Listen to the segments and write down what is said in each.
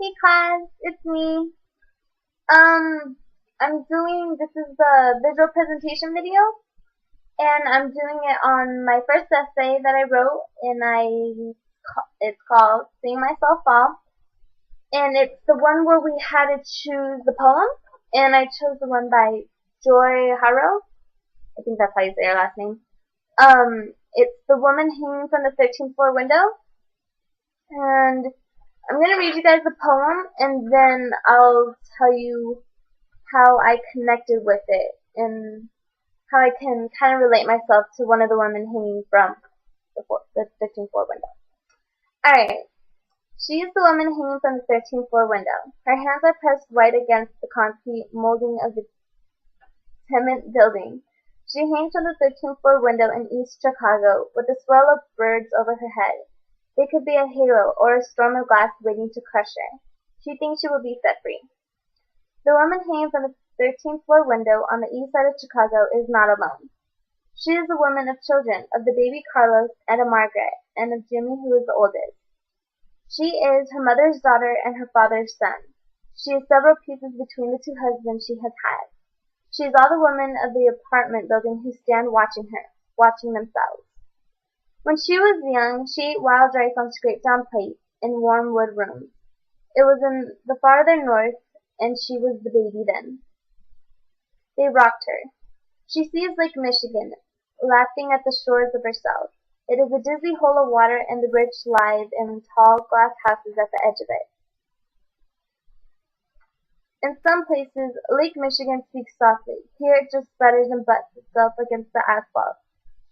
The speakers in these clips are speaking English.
Hey class, it's me. This is the visual presentation video, and I'm doing it on my first essay that I wrote, and it's called Seeing Myself Fall, and it's the one where we had to choose the poem, and I chose the one by Joy Harrow. I think that's how you say her last name. It's the woman hanging from the 13th floor window, and I'm going to read you guys the poem, and then I'll tell you how I connected with it, and how I can kind of relate myself to one of the women hanging from the 13th floor window. Alright, she is the woman hanging from the 13th floor window. Her hands are pressed right against the concrete molding of the tenement building. She hangs from the 13th floor window in East Chicago, with a swirl of birds over her head. They could be a halo or a storm of glass waiting to crush her. She thinks she will be set free. The woman hanging from the 13th floor window on the east side of Chicago is not alone. She is a woman of children, of the baby Carlos and of Margaret, and of Jimmy, who is the oldest. She is her mother's daughter and her father's son. She is several pieces between the two husbands she has had. She is all the women of the apartment building who stand watching her, watching themselves. When she was young, she ate wild rice on scraped-down plates in warm wood rooms. It was in the farther north, and she was the baby then. They rocked her. She sees Lake Michigan, lapping at the shores of herself. It is a dizzy hole of water, and the rich lies in tall glass houses at the edge of it. In some places, Lake Michigan speaks softly. Here it just sputters and butts itself against the asphalt.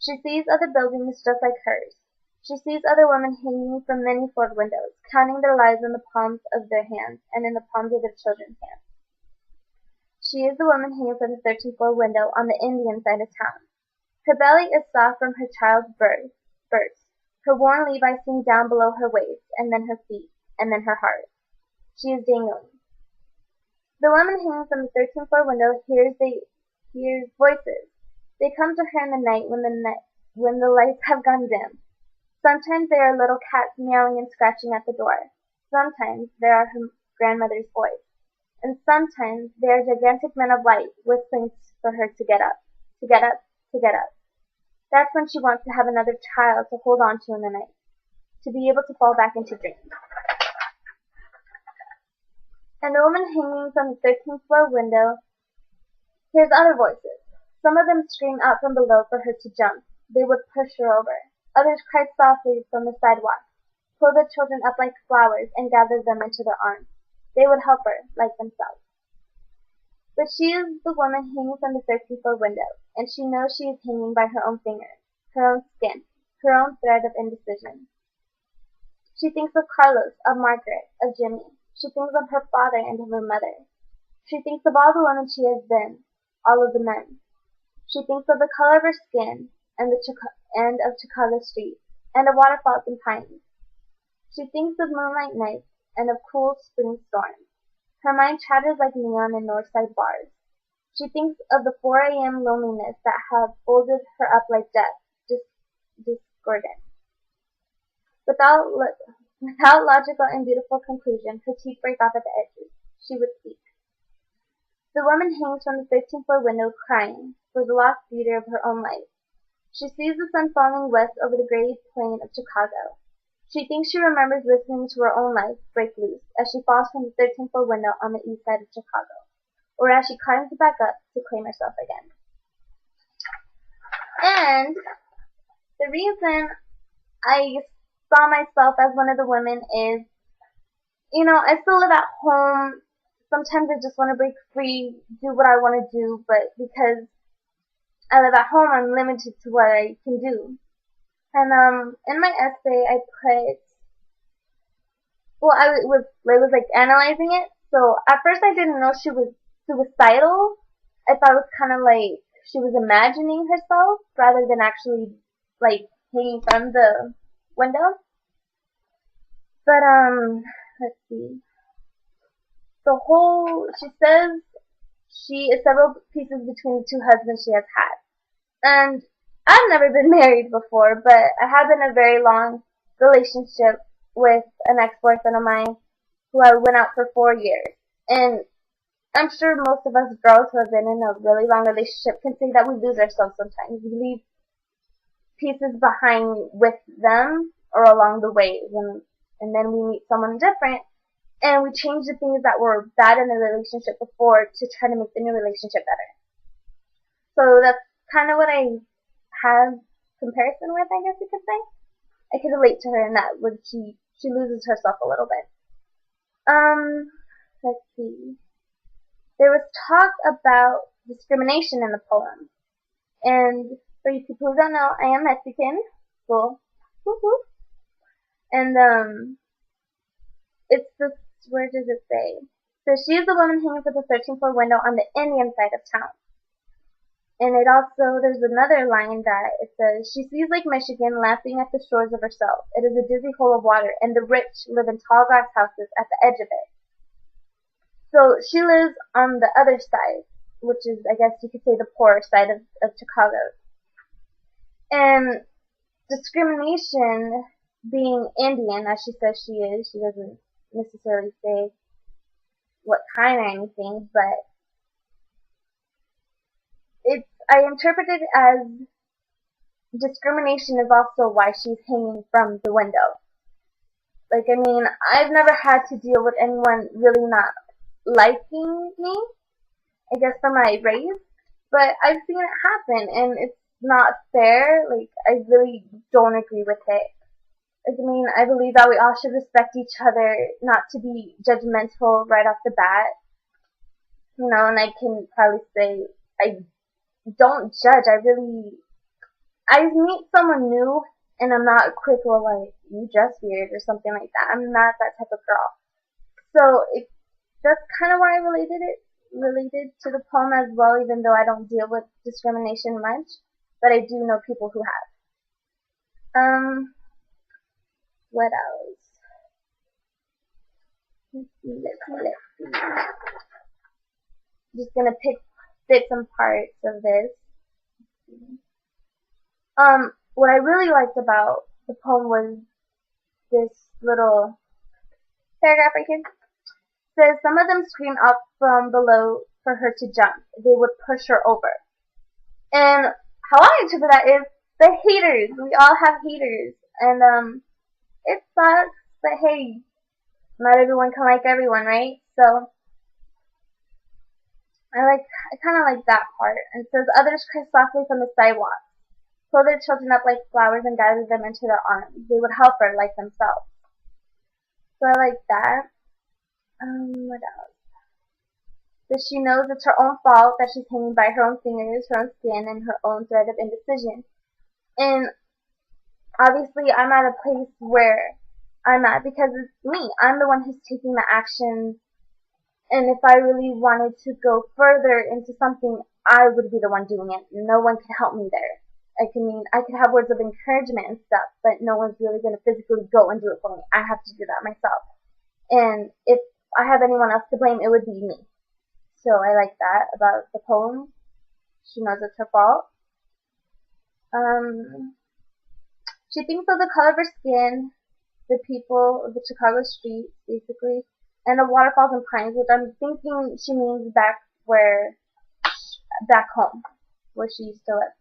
She sees other buildings just like hers. She sees other women hanging from many floored windows, counting their lives in the palms of their hands and in the palms of their children's hands. She is the woman hanging from the 13th floor window on the Indian side of town. Her belly is soft from her child's birth. Her worn Levi's sink down below her waist, and then her feet, and then her heart. She is dangling. The woman hanging from the 13th floor window hears voices. They come to her in the night when the lights have gone dim. Sometimes there are little cats meowing and scratching at the door. Sometimes there are her grandmother's voice. And sometimes there are gigantic men of light whistling for her to get up, to get up, to get up. That's when she wants to have another child to hold on to in the night, to be able to fall back into dreams. And the woman hanging from the 13th floor window hears other voices. Some of them scream out from below for her to jump. They would push her over. Others cry softly from the sidewalk, pull the children up like flowers, and gather them into their arms. They would help her, like themselves. But she is the woman hanging from the 13th floor window, and she knows she is hanging by her own fingers, her own skin, her own thread of indecision. She thinks of Carlos, of Margaret, of Jimmy. She thinks of her father and of her mother. She thinks of all the women she has been, all of the men. She thinks of the color of her skin, and of Chicago streets, and of waterfalls and pines. She thinks of moonlight nights, and of cool spring storms. Her mind chatters like neon in northside bars. She thinks of the 4 a.m. loneliness that have folded her up like death, discordant. Without logical and beautiful conclusion, her teeth break off at the edges. She would speak. The woman hangs from the 13th floor window crying for the lost beauty of her own life. She sees the sun falling west over the gray plain of Chicago. She thinks she remembers listening to her own life break loose as she falls from the 13th floor window on the east side of Chicago, or as she climbs back up to claim herself again. And the reason I saw myself as one of the women is, I still live at home. Sometimes I just want to break free, do what I want to do, but because I live at home, I'm limited to what I can do. And in my essay, I was like analyzing it. So at first, I didn't know she was suicidal. I thought it was kind of like she was imagining herself rather than actually like hanging from the window. But let's see. She says she is several pieces between the two husbands she has had. And I've never been married before, but I have been in a very long relationship with an ex-boyfriend of mine. who I went out for 4 years. And I'm sure most of us girls who have been in a really long relationship can say that we lose ourselves sometimes. We leave pieces behind with them or along the way, and then we meet someone different, and we change the things that were bad in the relationship before to try to make the new relationship better. So that's kind of what I have comparison with, I guess you could say. I could relate to her in that when she loses herself a little bit. Let's see. There was talk about discrimination in the poem. And for you people who don't know, I am Mexican. Cool. Woo-hoo. And it's this, where does it say? So she is the woman hanging from the 13th floor window on the Indian side of town. And it also, there's another line that it says, she sees Lake Michigan laughing at the shores of herself. It is a dizzy hole of water, and the rich live in tall glass houses at the edge of it. So she lives on the other side, which is, I guess you could say, the poorer side of Chicago. And discrimination, being Indian, as she says she is, she doesn't necessarily say what kind or anything, but I interpret it as discrimination is also why she's hanging from the window. Like, I mean, I've never had to deal with anyone really not liking me, I guess for my race, but I've seen it happen, and it's not fair. Like, I really don't agree with it. Like, I mean, I believe that we all should respect each other, not to be judgmental right off the bat. You know, and I can probably say I don't judge. I meet someone new, and I'm not quick or like, you dress weird or something like that. I'm not that type of girl. So that's kind of why I related to the poem as well, even though I don't deal with discrimination much, but I do know people who have. What else? Let's see. Just gonna pick bits and parts of this. What I really liked about the poem was this little paragraph right here. It says, some of them scream up from below for her to jump. They would push her over. And how I interpret that is the haters. We all have haters. And it sucks, but hey, not everyone can like everyone, right? So I kind of like that part. And it says, others cry softly from the sidewalk, pull their children up like flowers and gather them into their arms. They would help her like themselves. So I like that. What else? That she knows it's her own fault, that she's hanging by her own fingers, her own skin, and her own thread of indecision. And obviously I'm at a place where I'm at because it's me. I'm the one who's taking the action. And if I really wanted to go further into something, I would be the one doing it. No one can help me there. I could have words of encouragement and stuff, but no one's really going to physically go and do it for me. I have to do that myself. And if I have anyone else to blame, it would be me. So I like that about the poem. She knows it's her fault. She thinks of the color of her skin, the people of the Chicago streets, basically, and the waterfalls and pines, which I'm thinking she means back home, where she used to live.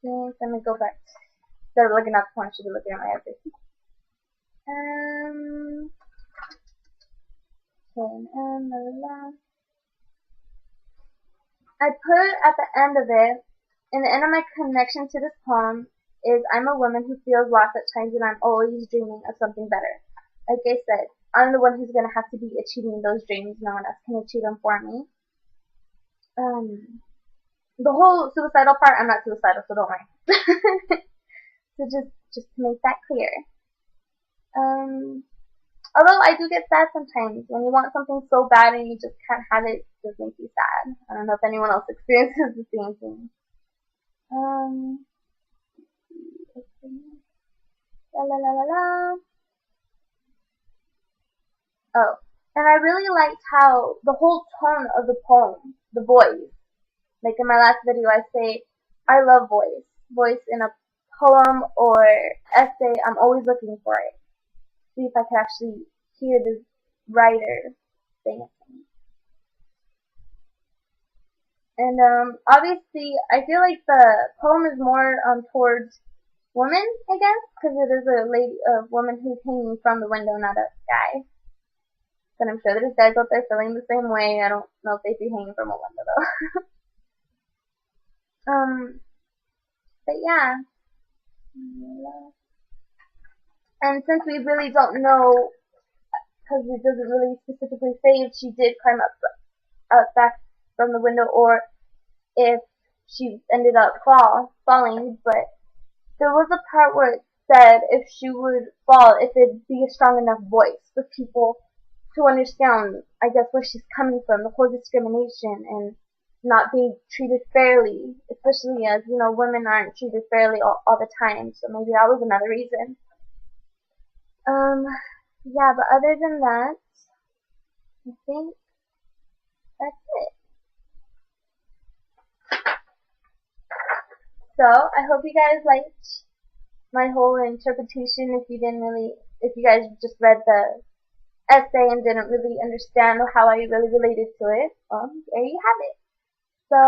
Let me go back. Instead of looking at the poem, I should be looking at my everything. I put at the end of it, in the end of my connection to this poem, is I'm a woman who feels lost at times and I'm always dreaming of something better. Like I said, I'm the one who's going to have to be achieving those dreams. No one else can achieve them for me. The whole suicidal part, I'm not suicidal, so don't worry. So just to make that clear. Although I do get sad sometimes. When you want something so bad and you just can't have it, it just makes you sad. I don't know if anyone else experiences the same thing. Oh, and I really liked how the whole tone of the poem, the voice, like in my last video I say, I love voice in a poem or essay, I'm always looking for it. See if I can actually hear the writer saying it. And obviously, I feel like the poem is more towards women, I guess, because it is a woman who's hanging from the window, not a guy. But I'm sure there's guys out there feeling the same way. I don't know if they'd be hanging from a window though. But yeah. And since we really don't know, because it doesn't really specifically say if she did climb up back from the window or if she ended up falling, but there was a part where it said if she would fall, if it'd be a strong enough voice for people to understand, I guess, where she's coming from, the whole discrimination and not being treated fairly, especially as, you know, women aren't treated fairly all the time, so maybe that was another reason. Yeah, but other than that, I think that's it. So, I hope you guys liked my whole interpretation. If you guys just read the essay and didn't really understand how I really related to it, there you have it. So,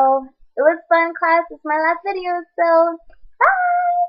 it was fun, class. It's my last video, so bye!